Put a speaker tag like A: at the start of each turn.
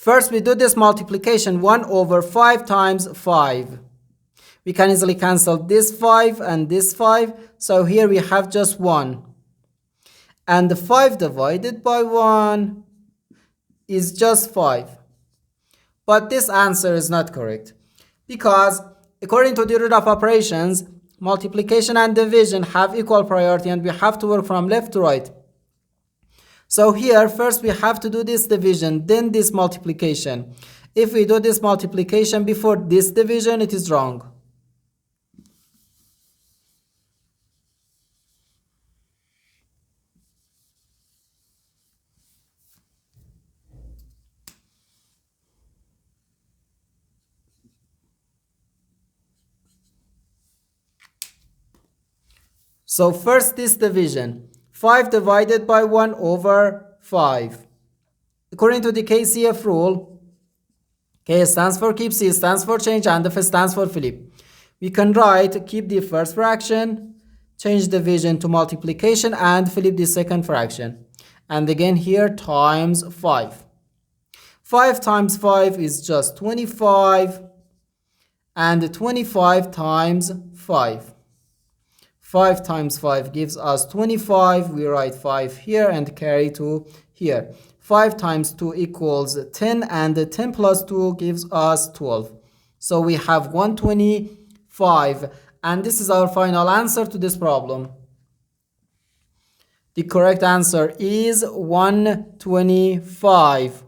A: First, we do this multiplication 1 over 5 times 5. We can easily cancel this 5 and this 5. So here we have just 1. And the 5 divided by 1 is just 5. But this answer is not correct. Because according to the rule of operations, multiplication and division have equal priority and we have to work from left to right. So here, first we have to do this division, then this multiplication. If we do this multiplication before this division, it is wrong. So first this division, 5 divided by 1 over 5. According to the KCF rule, K stands for keep, C stands for change, and F stands for flip. We can write keep the first fraction, change division to multiplication, and flip the second fraction. And again here times 5. 5 times 5 is just 25, and 25 times 5. 5 times 5 gives us 25. We write 5 here and carry 2 here. 5 times 2 equals 10, and 10 plus 2 gives us 12. So we have 125, and this is our final answer to this problem. The correct answer is 125.